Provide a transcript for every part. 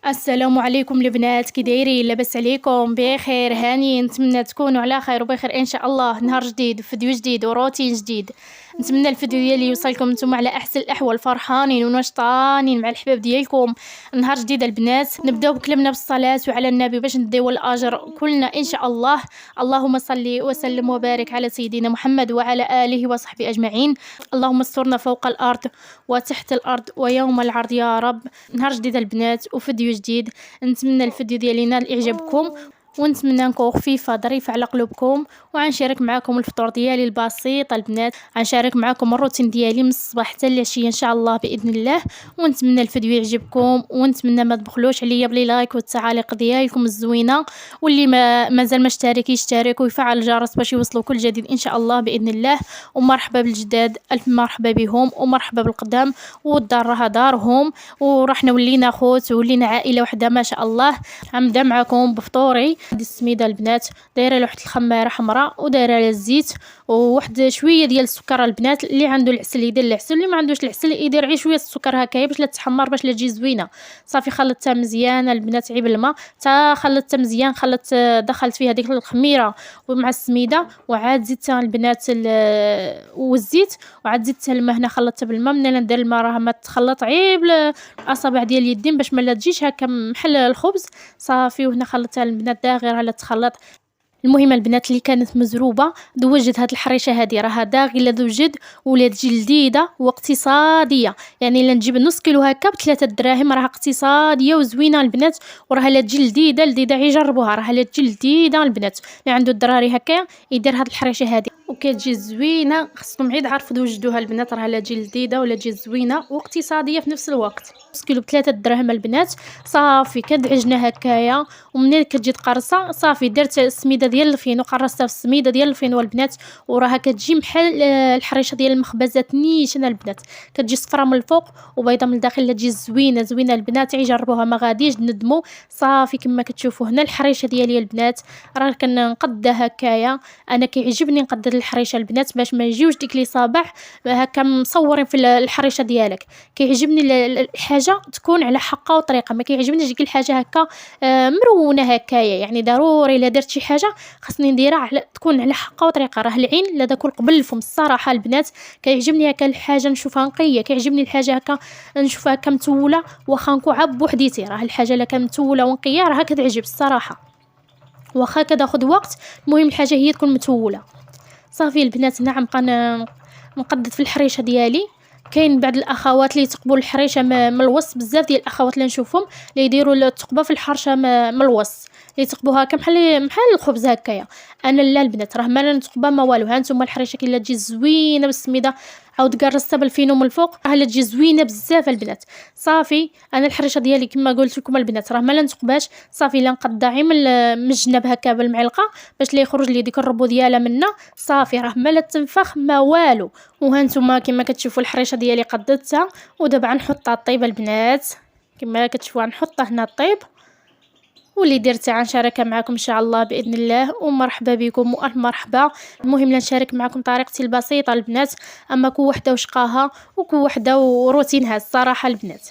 السلام عليكم البنات، كي دايرين؟ لاباس عليكم؟ بخير هانيين؟ نتمنى تكونوا على خير وبخير ان شاء الله. نهار جديد وفيديو جديد وروتين جديد. نتمنى الفيديو ديالي يوصلكم نتوما على احسن الاحوال، فرحانين ونشطانين مع الحباب ديالكم. نهار جديد البنات، نبداو بكلمنا بالصلاه وعلى النبي باش نديو الاجر كلنا ان شاء الله. اللهم صل وسلم وبارك على سيدنا محمد وعلى اله وصحبه اجمعين. اللهم استرنا فوق الارض وتحت الارض ويوم العرض يا رب. نهار جديد البنات وفيديو جديد. نتمنى الفيديو ديالي ينال اعجابكم، ونتمنى نكون خفيفه ظريفه على قلوبكم. وغنشارك معكم الفطور ديالي البسيط البنات، غنشارك معكم الروتين ديالي من الصباح حتى العشيه ان شاء الله باذن الله. ونتمنى الفيديو يعجبكم، ونتمنى ما تبخلوش عليا بلي لايك والتعاليق ديالكم الزوينه، واللي مازال ما اشترك يشترك ويفعل الجرس باش يوصلوا كل جديد ان شاء الله باذن الله. ومرحبا بالجداد، الف مرحبا بهم، ومرحبا بالقدام، والدار راها دارهم، ورحنا ولينا خوت ولينا عائله وحده ما شاء الله. غنبدا معكم بفطوري. هذه السميده البنات دايره لواحد الخماره حمراء ودايره لها الزيت وواحد شويه ديال السكر البنات. اللي عنده العسل يدير العسل، اللي ما عندوش العسل يدير غير شويه السكر هكايا باش لا تحمر باش لا تجي زوينه. صافي خلطتها مزيان البنات عيب الماء تا خلطتها مزيان، دخلت فيها ديك الخميره ومع السميده، وعاد زدتها البنات والزيت، وعاد زدتها الماء. هنا خلطتها بالماء، من هنا ندير الماء راه ما تخلط عيب الاصابع ديال اليدين باش ما تجيش هكا محل الخبز. صافي وهنا خلطتها البنات داغره على تخلط. المهم البنات اللي كانت مزروبه دوجت هاد الحريشه هادي راها داغله دوجد ولات تجي لذيذه واقتصاديه. يعني الا نجيب نص كيلو هكا ب3 دراهم راها اقتصاديه وزوينه البنات، وراها لا تجي لذيذه لذيذه يجربوها، راها لا تجي لذيذه البنات. اللي عنده الدراري هكا يدير هاد الحريشه هادي وكتجي زوينه، خصكم عيد عارفوا توجدوها البنات، راها لا تجي لذيذه ولا تجي زوينه واقتصاديه في نفس الوقت. نص كيلو ب3 دراهم البنات. صافي كدعجنا هكايا، ومنين كتجي تقرصه صافي درت السميده ديال الفين وقرصتها في السميده ديال الفين والبنات، وراها كتجي بحال الحريشه ديال المخبزات نيشان البنات، كتجي صفرا من الفوق وبيضه من الداخل، لا تجي زوينه زوينه البنات. يجربوها ما غاديش ندموا. صافي كما كتشوفوا هنا الحريشه ديالي البنات راه كنقدها هكايا. انا كيعجبني نقد الحريشه البنات باش ما يجيوش ديك لي صابع هكا مصورين في الحريشه ديالك. كيعجبني الحاجه تكون على حقها وطريقه، ما كيعجبنيش ديك الحاجه هكا مرونه هكايا. يعني ضروري الا درت شي حاجه خاصني نديرها تكون على حقها وطريقه. راه العين لا داك قبل الفم الصراحه البنات كيعجبني هكا الحاجه نشوفها نقيه، كيعجبني الحاجه هكا نشوفها هكا متوله واخا نكون عا بوحديتي. راه الحاجه الا كانت متوله ونقيه راه كتعجب الصراحه واخا كتاخذ وقت، المهم الحاجه هي تكون متوله. صافي البنات هنا غنبقى نقدد في الحريشه ديالي. كاين بعض الاخوات اللي يثقبوا الحريشه من الوسط، بزاف ديال الاخوات اللي نشوفهم اللي يديروا الثقبه في الحرشه من الوسط، اللي يثقبوها هكا بحال الخبز هكايا. انا لا البنات راه ما نثقبها ما والو. ها نتوما الحريشه كي لا تجي زوينه بالسميده عاود قرصتها بالفينو من الفوق راه لا تجي زوينه بزاف البنات. صافي انا الحريشه ديالي كما قلت لكم البنات راه ما نثقبهاش. صافي لا نقدها غير من الجناب هكا بالمعلقه باش لا يخرج لي ديك الربو ديالها منا. صافي راه ما لا تنفخ ما والو. وها نتوما كما كتشوفوا الحريشه ديالي قددتها، ودابا غنحطها طيب البنات. كما كتشوفوا غنحطها هنا طيب، واللي درتها غنشاركها معكم ان شاء الله باذن الله. ومرحبا بكم والف مرحبا. المهم نشارك معكم طريقتي البسيطه البنات، اما كل وحده وشقاها وكل وحده وروتينها الصراحه البنات.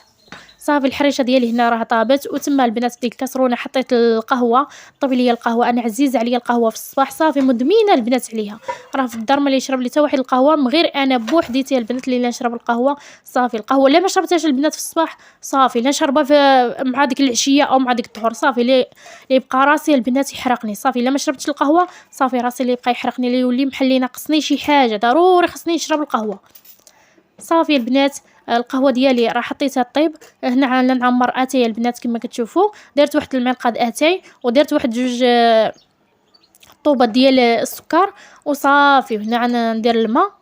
صافي الحريشه ديالي هنا راه طابت، وتما البنات ديك الكاسرونه حطيت القهوه. طيب لي القهوه، انا عزيز عليا القهوه في الصباح، صافي مدمنه البنات عليها. راه في الدار ملي يشرب لي حتى واحد القهوه من غير انا بوحديتي البنات اللي نشرب القهوه. صافي القهوه لا ما شربتهاش البنات في الصباح صافي لا نشربها مع ديك العشيه او مع ديك الظهر. صافي لي يبقى راسي البنات يحرقني. صافي لا ما شربتش القهوه صافي راسي اللي يبقى يحرقني، اللي يولي محلي ناقصني شي حاجه ضروري خصني نشرب القهوه. صافي البنات القهوه ديالي راه حطيتها طيب. هنا نعمر اتاي البنات كما كتشوفوا، درت واحد الملقه اتاي ودرت واحد جوج طوبات ديال السكر وصافي. هنا ندير الماء.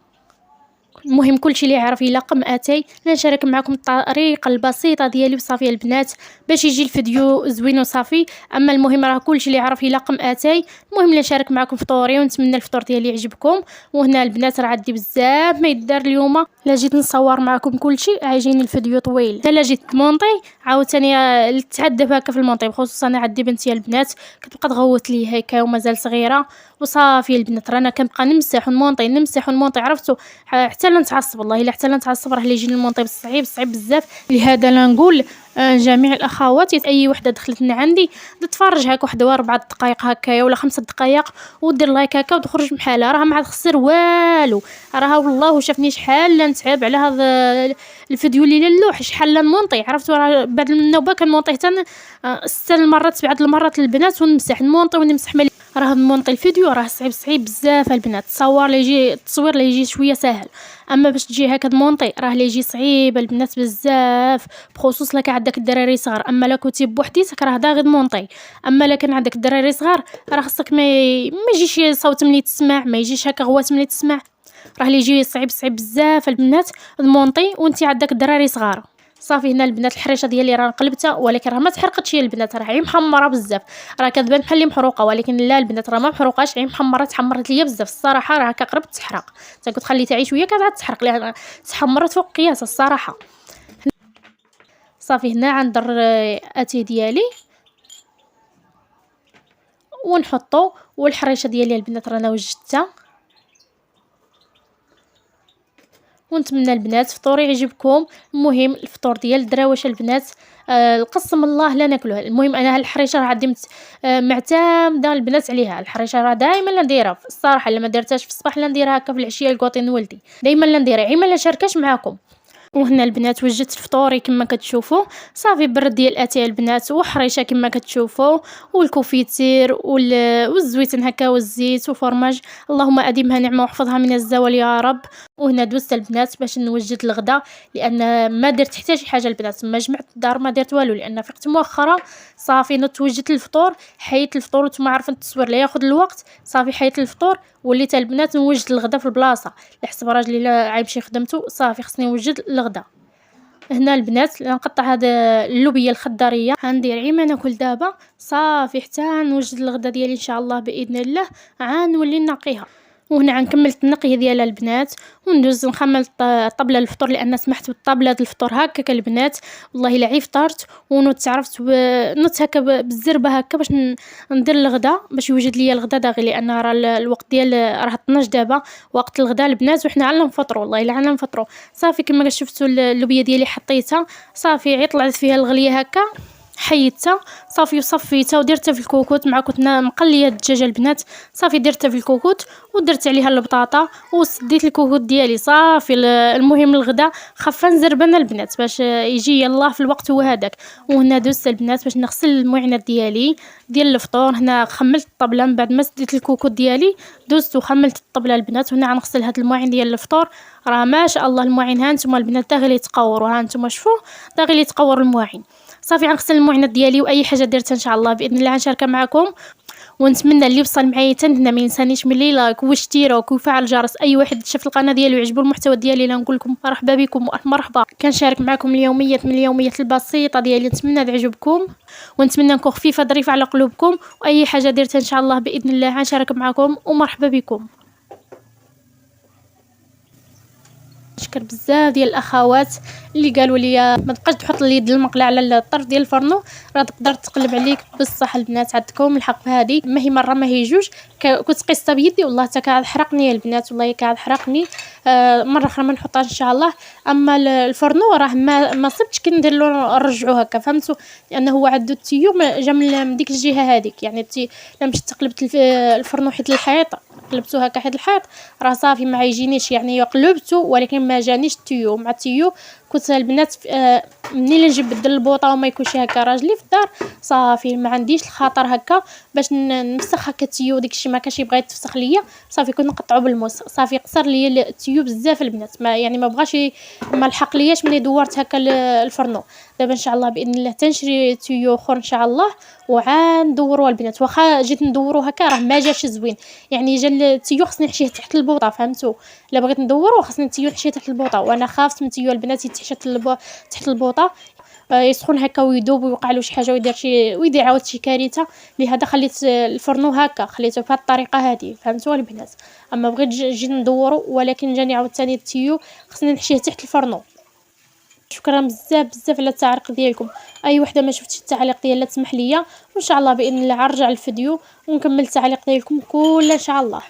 المهم كلشي اللي يعرف يلقم اتاي نشارك معكم الطريقه البسيطه ديالي وصافي البنات باش يجي الفيديو زوين وصافي. اما المهم راه كلشي اللي يعرف يلقم اتاي. المهم نشارك معكم فطوري ونتمنى الفطور ديالي يعجبكم. وهنا البنات راه عندي بزاف ما يدار اليوم، لا جيت نصور معكم كلشي عايجيني الفيديو طويل. حتى لا جيت مونطي عاوتاني نتعذب هكا في المونطي، بخصوص انا عندي بنتي البنات كتبقى تغوت لي هكا ومازال صغيره. وصافي البنات رانا كنبقى نمسح ونمونطي نمسح ونمونطي عرفتوا حتى حتى لا نتعصب، والله الا حتى لا نتعصب راه اللي يجي المونطي صعيب صعيب بزاف. لهذا لا نقول جميع الاخوات اي وحده دخلت لنا عندي تتفرج هكا واحد 4 دقائق هكايا ولا 5 دقائق ودير لايك هكا وتخرج بحالها، راه ما عاد خسر والو. راه والله شافني شحال لا نتعب على هذا الفيديو اللي اللوح، شحال لا نمونطي. عرفتوا راه بعد النوبه كنمونطي حتى 6 المرات 7 المرات البنات ونمسح نمونطي ونمسح راه نمونطي الفيديو راه صعيب بزاف البنات. التصوير اللي يجي شويه سهل، اما باش تجي هكا تمونطي راه اللي يجي صعيب البنات بزاف، بخصوص لك عندك الدراري صغار. اما لا كنتي بوحديتك راه دا غير تمونطي، اما لا كان عندك الدراري صغار راه خصك ما يجيش صوت ملي تسمع، ما يجيش هكا غوات ملي تسمع، راه اللي يجي صعيب بزاف البنات تمونطي وانت عندك الدراري صغار. صافي هنا البنات الحريشه ديالي راه قلبتها، ولكن راه ما تحرقتش. هي البنات راه محمره بزاف، راه كتبان بحال اللي محروقه، ولكن لا البنات راه ما محروقاش، محمره تحمرت ليا بزاف الصراحه. راه هكا قربت تحرق، حتى كنت خليتها عي شويه كتعاد تحرق لها، تحمرت فوق قياس الصراحه. صافي هنا غندر اتي ديالي ونحطو، والحريشه ديالي البنات رانا وجدتها. ونتمنى البنات فطوري يعجبكم. المهم الفطور ديال الدراوشه البنات القسم الله لا ناكلوه. المهم انا الحريشه راه عندي معتمده البنات عليها. الحريشه راه دائما لا نديرها الصراحه، الا ما درتهاش في الصباح لا نديرها هكا في العشيه لكوطين ولدي، دائما لا نديرها عيما لا شاركاش معاكم. وهنا البنات وجدت فطوري كما كتشوفوا. صافي برد ديال اتاي البنات وحريشه كما كتشوفوا، والكوفيتير والزويتن هكا والزيت وفرماج، اللهم اديمها نعمه واحفظها من الزوال يا رب. وهنا دوزت البنات باش نوجد الغدا، لان ما درت حتى شي حاجه البنات، ما جمعت الدار ما درت والو، لان فقت مؤخرا. صافي نوض وجدت الفطور، حيت الفطور وانتم عارفين التصوير لا ياخذ الوقت. صافي حيت الفطور وليت البنات نوجد الغدا في البلاصه، لحسب راجلي لا عايمشي خدمته. صافي خصني نوجد الغدا. هنا البنات نقطع هذا اللوبيه الخضريه غندير عيما ناكل دابا. صافي حتى نوجد الغدا ديالي ان شاء الله باذن الله غنولي نقيها. وهنا غنكمل التنقيه ديالها البنات، وندوز نخمل طبله الفطور، لان سمحت بالطبله الفطور هكاك البنات. والله الا عي فطرت ونوض تعرفت نوض هكا بالزربه هكا باش ندير الغدا، باش يوجد ليا الغدا داغي، لان راه الوقت ديال راه 12 دابا وقت الغدا البنات، وحنا على نفطروا والله الا على نفطروا. صافي كما شفتوا اللوبيه ديالي حطيتها، صافي عي طلعت فيها الغليه هكا حيدتها. صافي وصفيتها ودرتها في الكوكوت مع كنت مقليه الدجاجه البنات. صافي درتها في الكوكوت ودرت عليها البطاطا وسديت الكوكوت ديالي. صافي المهم الغدا خفا نزربنا البنات باش يجي يلاه في الوقت هو هذاك. وهنا دوزت البنات باش نغسل المعينات ديالي ديال الفطور. هنا خملت الطبله من بعد ما سديت الكوكوت ديالي، دوزت وخملت الطبله البنات. وهنا غنغسل هاد المواعين ديال الفطور. راه ما شاء الله المواعين ها نتوما البنات دا غير يتقوروا، ها نتوما شوفوا دا غير يتقور المواعين. صافي غنغسل المعينات ديالي، واي حاجه درتها ان شاء الله باذن الله غنشاركها معكم. ونتمنى اللي وصل معايا حتى هنا ما ينسانيش من لايك واشتراك وفعل الجرس. اي واحد شاف القناه ديالي ويعجبو المحتوى ديالي نقول لكم مرحبا بكم والف مرحبا. كنشارك معكم اليوميات من اليوميات البسيطه ديالي، نتمنى تعجبكم ونتمنى نكون خفيفه ظريفه على قلوبكم. واي حاجه درتها ان شاء الله باذن الله غنشارك معكم ومرحبا بكم. نشكر بزاف ديال الاخوات اللي قالوا لي ما تبقاش تحط اليد المقله على الطرف ديال الفرنو، راه تقدر تقلب عليك بصح. البنات عندكم الحق في هذه، ما هي مره ما هي جوج. كنت قيستها بيدي والله حتى كاد حرقني البنات، والله كاد حرقني. مره اخرى ما نحطهاش ان شاء الله. اما الفرنو راه ما صبتش كندير له نرجعو هكا فهمتوا، لانه هو عنده التيو جا من ديك الجهه هذيك. يعني لا مشيت قلبت الفرنو حيت الحيط، قلبتو هكا حيت الحيط راه صافي ما يجينيش. يعني قلبته ولكن ما جانيش التيو. مع التيو كنت البنات منين نجي نبدل البوطه وما يكونش هكا راجلي في الدار. صافي ما عنديش الخاطر هكا باش نفسخ هكا التيو داكشي ما كانش يبغي يتفسخ ليا. صافي كنت نقطعو بالموس. صافي قصر ليا التيو بزاف البنات، ما يعني ما بغاش ما لحق لياش ملي دورت هكا الفرنو. دابا ان شاء الله باذن الله تنشري تيو اخر ان شاء الله وعندوروا البنات. واخا جيت ندورو هكا راه ما جاش زوين، يعني جا التيو خصني نحشيه تحت البوطه فهمتوا. الا بغيت ندورو خصني التيو نحشيه تحت البوطه، وانا خافت من التيو البنات يتحشى تحت البوطه يسخن هكا ويذوب ويوقع له شي حاجه ويدير عاود شي كارثه. لهذا خليت الفرنو هكا خليته بهذه الطريقه هذه فهمتوا البنات. اما بغيت جيت ندورو ولكن جاني عاوتاني التيو خصني نحشيه تحت الفرنو. شكرا بزاف على التعليق ديالكم. اي وحده ما شفتش التعليق ديالها تسمح ليا، وان شاء الله باذن الله غنرجع الفيديو ونكمل التعليق ديالكم كله ان شاء الله.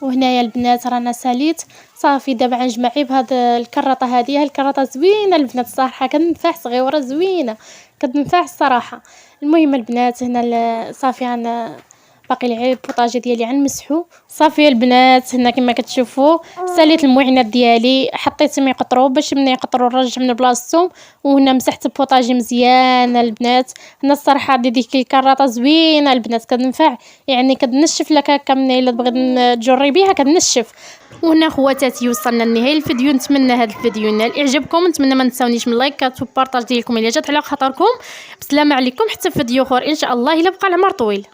وهنايا البنات رانا ساليت صافي. دابا غنجمع بهاد الكراطه هذه. الكراطه زوينه البنات الصراحه، كتنفع صغيره زوينه، كتنفع الصراحه. المهم البنات هنا صافي باقي لي البوطاجي ديالي غنمسحو صافي. البنات هنا كما كتشوفوا ساليت المعينات ديالي، حطيت ما يقطروا باش ملي يقطروا نرجع من بلاصتهم. وهنا مسحت البوطاجي مزيان البنات. هنا الصراحه ديك الكراطه زوينه البنات، كتنفع يعني كتنشف لك هكا ملي الا تبغي تجربيها كتنشف. وهنا خواتاتي وصلنا لنهايه الفيديو. نتمنى هذا الفيديو ينال اعجابكم، نتمنى ما تنساونيش من لايكات وبارطاج ديالكم الا جات على خاطركم. بسلامه عليكم حتى في فيديو اخر ان شاء الله الا بقى العمر طويل.